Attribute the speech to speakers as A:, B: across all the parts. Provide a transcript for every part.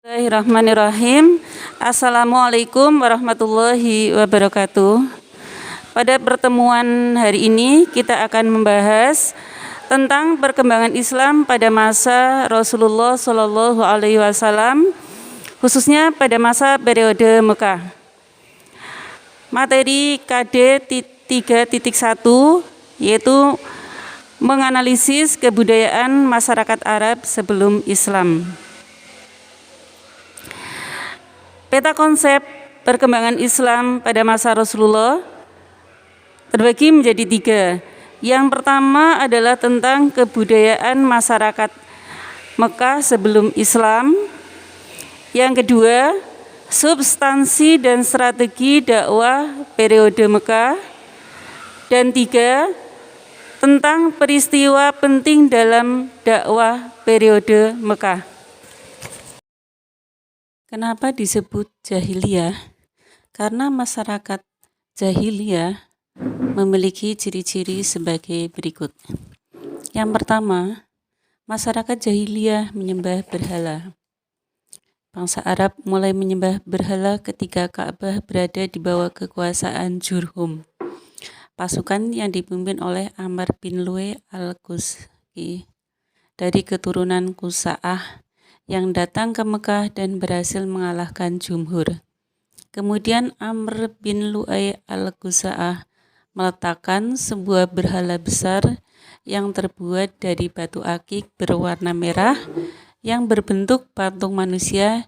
A: Bismillahirrahmanirrahim. Assalamualaikum warahmatullahi wabarakatuh. Pada pertemuan hari ini kita akan membahas tentang perkembangan Islam pada masa Rasulullah Shallallahu Alaihi Wasallam, khususnya pada masa periode Mekah. Materi KD 3.1 yaitu menganalisis kebudayaan masyarakat Arab sebelum Islam. Peta konsep perkembangan Islam pada masa Rasulullah terbagi menjadi 3. Yang pertama adalah tentang kebudayaan masyarakat Mekah sebelum Islam. Yang kedua, substansi dan strategi dakwah periode Mekah. Dan 3, tentang peristiwa penting dalam dakwah periode Mekah. Kenapa disebut jahiliyah? Karena masyarakat jahiliyah memiliki ciri-ciri sebagai berikut. Yang pertama, masyarakat jahiliyah menyembah berhala. Bangsa Arab mulai menyembah berhala ketika Ka'bah berada di bawah kekuasaan Jurhum, pasukan yang dipimpin oleh Amr bin Lu'ay al-Qusyi dari keturunan Qusa'ah yang datang ke Mekah dan berhasil mengalahkan Jumhur. Kemudian Amr bin Lu'ay al-Qusa'ah meletakkan sebuah berhala besar yang terbuat dari batu akik berwarna merah yang berbentuk patung manusia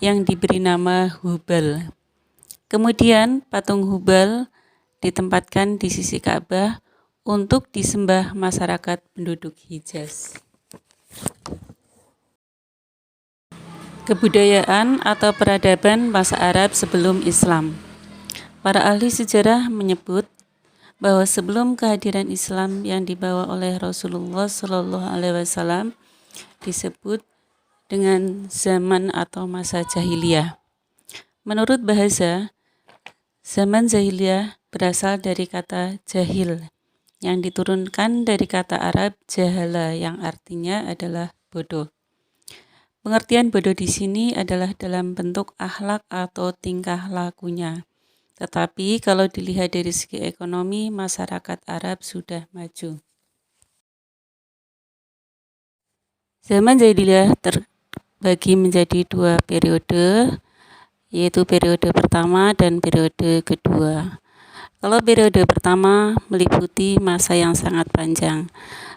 A: yang diberi nama Hubal. Kemudian patung Hubal ditempatkan di sisi Ka'bah untuk disembah masyarakat penduduk Hijaz. Kebudayaan atau peradaban bangsa Arab sebelum Islam. Para ahli sejarah menyebut bahwa sebelum kehadiran Islam yang dibawa oleh Rasulullah Shallallahu Alaihi Wasallam disebut dengan zaman atau masa jahiliyah. Menurut bahasa, zaman jahiliyah berasal dari kata jahil yang diturunkan dari kata Arab jahala yang artinya adalah bodoh. Pengertian bodoh di sini adalah dalam bentuk akhlak atau tingkah lakunya. Tetapi kalau dilihat dari segi ekonomi, masyarakat Arab sudah maju. Zaman jahiliyah terbagi menjadi 2 periode, yaitu periode pertama dan periode kedua. Kalau periode pertama meliputi masa yang sangat panjang,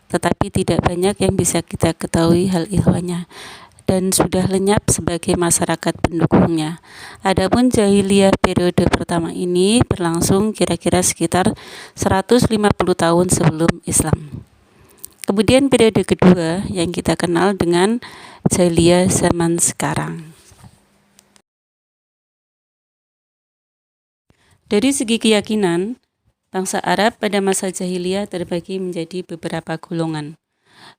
A: tetapi tidak banyak yang bisa kita ketahui hal ihwalnya dan sudah lenyap sebagai masyarakat pendukungnya. Adapun jahiliyah periode pertama ini berlangsung kira-kira sekitar 150 tahun sebelum Islam. Kemudian periode kedua yang kita kenal dengan jahiliyah zaman sekarang. Dari segi keyakinan, bangsa Arab pada masa jahiliyah terbagi menjadi beberapa golongan.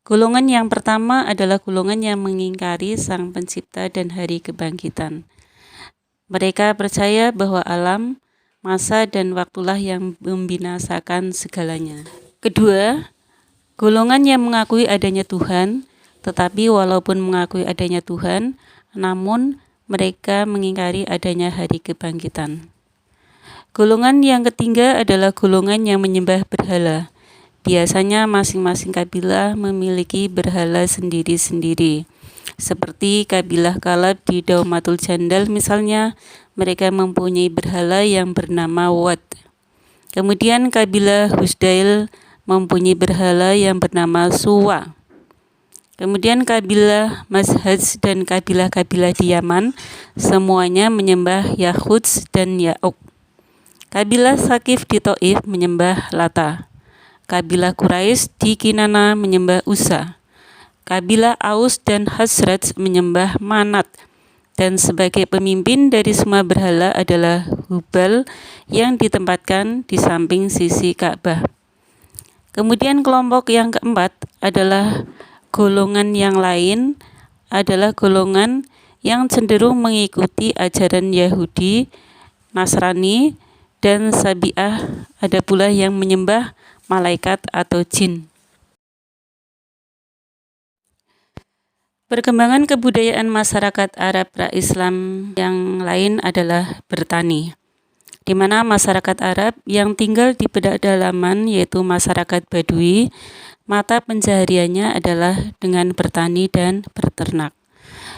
A: Golongan yang pertama adalah golongan yang mengingkari Sang Pencipta dan hari kebangkitan. Mereka percaya bahwa alam, masa, dan waktulah yang membinasakan segalanya. Kedua, golongan yang mengakui adanya Tuhan, tetapi walaupun mengakui adanya Tuhan, namun mereka mengingkari adanya hari kebangkitan. Golongan yang ketiga adalah golongan yang menyembah berhala. Biasanya masing-masing kabilah memiliki berhala sendiri-sendiri. Seperti kabilah Kalab di Daumatul Jandal misalnya, mereka mempunyai berhala yang bernama Wad. Kemudian kabilah Husdail mempunyai berhala yang bernama Suwa. Kemudian kabilah Mazhaj dan kabilah-kabilah di Yaman semuanya menyembah Yahuds dan Ya'uk. Kabilah Sakif di Taif menyembah Lata. Kabilah Quraisy di Kinana menyembah Uzza. Kabilah Aus dan Khazraj menyembah Manat. Dan sebagai pemimpin dari semua berhala adalah Hubal yang ditempatkan di samping sisi Ka'bah. Kemudian kelompok yang keempat adalah golongan yang lain, adalah golongan yang cenderung mengikuti ajaran Yahudi, Nasrani, dan Sabi'ah. Ada pula yang menyembah malaikat atau jin. Perkembangan kebudayaan masyarakat Arab pra-Islam yang lain adalah bertani, di mana masyarakat Arab yang tinggal di pedalaman yaitu masyarakat Badui, mata pencahariannya adalah dengan bertani dan beternak.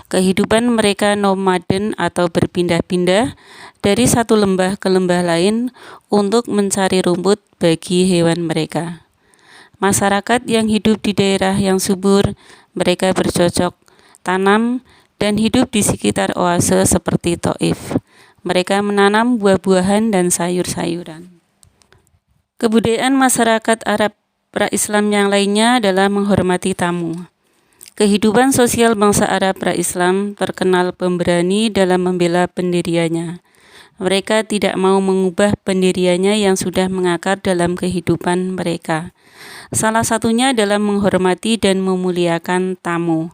A: Kehidupan mereka nomaden atau berpindah-pindah dari satu lembah ke lembah lain untuk mencari rumput bagi hewan mereka. Masyarakat yang hidup di daerah yang subur, mereka bercocok tanam dan hidup di sekitar oase seperti Taif. Mereka menanam buah-buahan dan sayur-sayuran. Kebudayaan masyarakat Arab pra-Islam yang lainnya adalah menghormati tamu. Kehidupan sosial bangsa Arab pra-Islam terkenal pemberani dalam membela pendiriannya. Mereka tidak mau mengubah pendiriannya yang sudah mengakar dalam kehidupan mereka. Salah satunya adalah menghormati dan memuliakan tamu.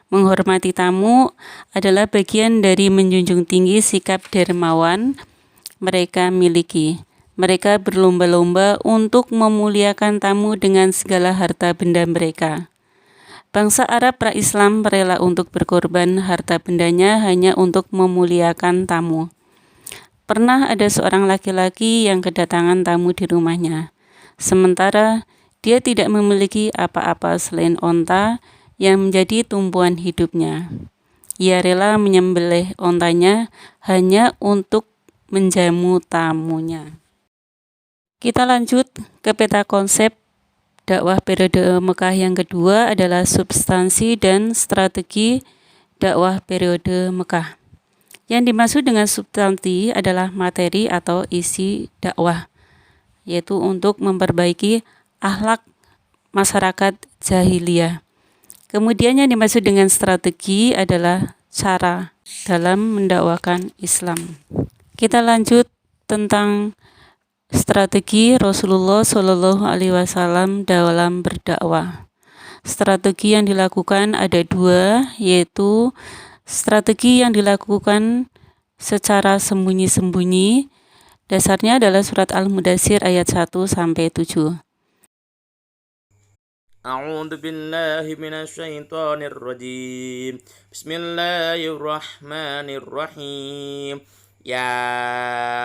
A: Menghormati tamu adalah bagian dari menjunjung tinggi sikap dermawan mereka miliki. Mereka berlomba-lomba untuk memuliakan tamu dengan segala harta benda mereka. Bangsa Arab pra-Islam rela untuk berkorban harta bendanya hanya untuk memuliakan tamu. Pernah ada seorang laki-laki yang kedatangan tamu di rumahnya. Sementara dia tidak memiliki apa-apa selain onta yang menjadi tumpuan hidupnya. Ia rela menyembelih ontanya hanya untuk menjamu tamunya. Kita lanjut ke peta konsep dakwah periode Mekah yang kedua adalah substansi dan strategi dakwah periode Mekah. Yang dimaksud dengan substansi adalah materi atau isi dakwah, yaitu untuk memperbaiki akhlak masyarakat jahiliyah. Kemudian yang dimaksud dengan strategi adalah cara dalam mendakwakan Islam. Kita lanjut tentang strategi Rasulullah Shallallahu Alaihi Wasallam dalam berdakwah. Strategi yang dilakukan ada dua, yaitu strategi yang dilakukan secara sembunyi-sembunyi. Dasarnya adalah surat Al-Mudaththir ayat 1-7.
B: أعوذ بالله من الشيطان الرجيم بسم الله الرحمن الرحيم يا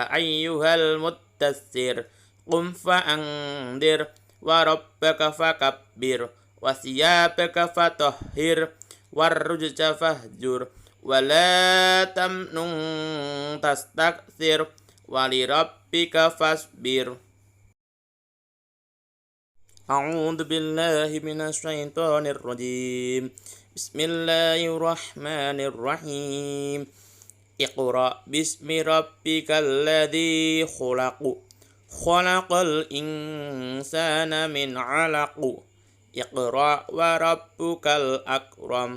B: أيها المدثر قم فأنذر وربك فكبر وثيابك فطهر والرجز فاهجر ولا تمنن تستكثر ولربك فاصبر أعوذ بالله من الشيطان الرجيم بسم الله الرحمن الرحيم اقرأ باسم ربك الذي خلق خلق الإنسان من علق اقرأ وربك الأكرم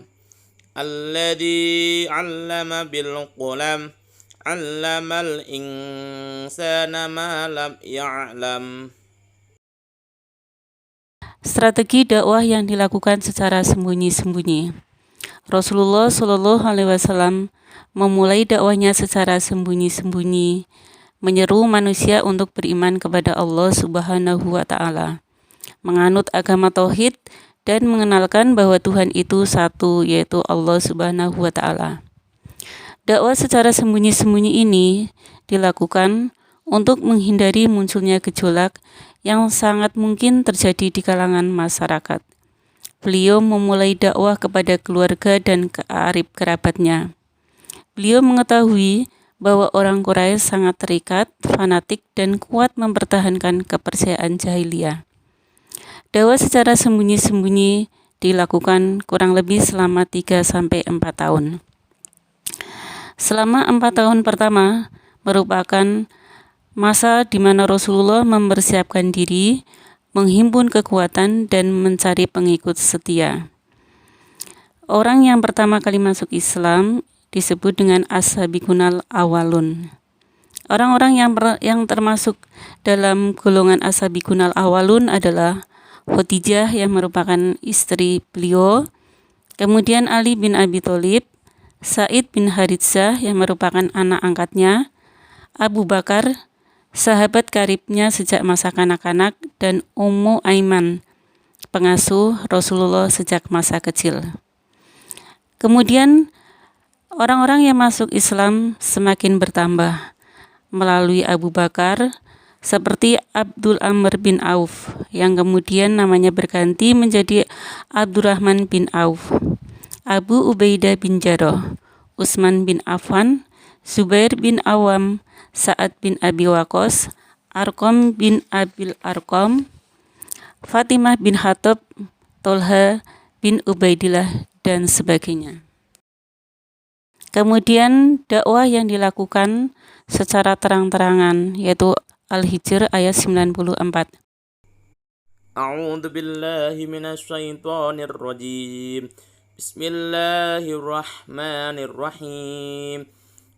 B: الذي علم بالقلم علم الإنسان ما لم يعلم.
A: Strategi dakwah yang dilakukan secara sembunyi-sembunyi. Rasulullah Shallallahu Alaihi Wasallam memulai dakwahnya secara sembunyi-sembunyi, menyeru manusia untuk beriman kepada Allah Subhanahu wa Ta'ala, menganut agama tauhid, dan mengenalkan bahwa Tuhan itu satu, yaitu Allah Subhanahu wa Ta'ala. Dakwah secara sembunyi-sembunyi ini dilakukan untuk menghindari munculnya gejolak yang sangat mungkin terjadi di kalangan masyarakat. Beliau memulai dakwah kepada keluarga dan karib kerabatnya. Beliau mengetahui bahwa orang Quraisy sangat terikat, fanatik, dan kuat mempertahankan kepercayaan jahiliyah. Dakwah secara sembunyi-sembunyi dilakukan kurang lebih selama 3-4 tahun. Selama 4 tahun pertama merupakan masa di mana Rasulullah mempersiapkan diri, menghimpun kekuatan, dan mencari pengikut setia. Orang yang pertama kali masuk Islam disebut dengan as-sabiqunal awalun. Orang-orang yang termasuk dalam golongan as-sabiqunal awalun adalah Khadijah yang merupakan istri beliau, kemudian Ali bin Abi Thalib, Sa'id bin Haritsah yang merupakan anak angkatnya, Abu Bakar, sahabat karibnya sejak masa kanak-kanak, dan Ummu Aiman, pengasuh Rasulullah sejak masa kecil. Kemudian orang-orang yang masuk Islam semakin bertambah melalui Abu Bakar, seperti Abdul Amr bin Auf yang kemudian namanya berganti menjadi Abdurrahman bin Auf, Abu Ubaidah bin Jarrah, Utsman bin Affan, Zubair bin Awam, Sa'ad bin Abi Waqqas, Arqam bin Abil Arqam, Fatimah bin Khattab, Tolha bin Ubaidillah, dan sebagainya. Kemudian dakwah yang dilakukan secara terang-terangan, yaitu Al-Hijr ayat 94.
B: A'udzu billahi minasy syaithanir rajim. Bismillahirrahmanirrahim.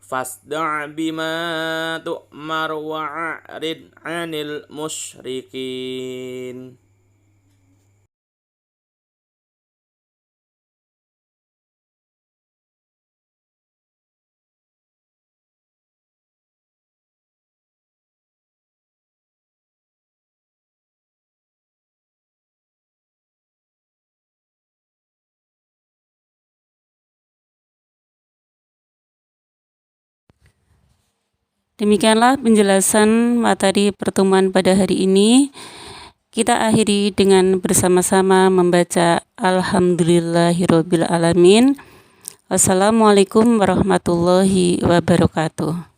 B: Fasda' bima tu'mar wa'rid 'anil musyrikin.
A: Demikianlah penjelasan materi pertemuan pada hari ini. Kita akhiri dengan bersama-sama membaca Alhamdulillahirabbil alamin. Wassalamualaikum warahmatullahi wabarakatuh.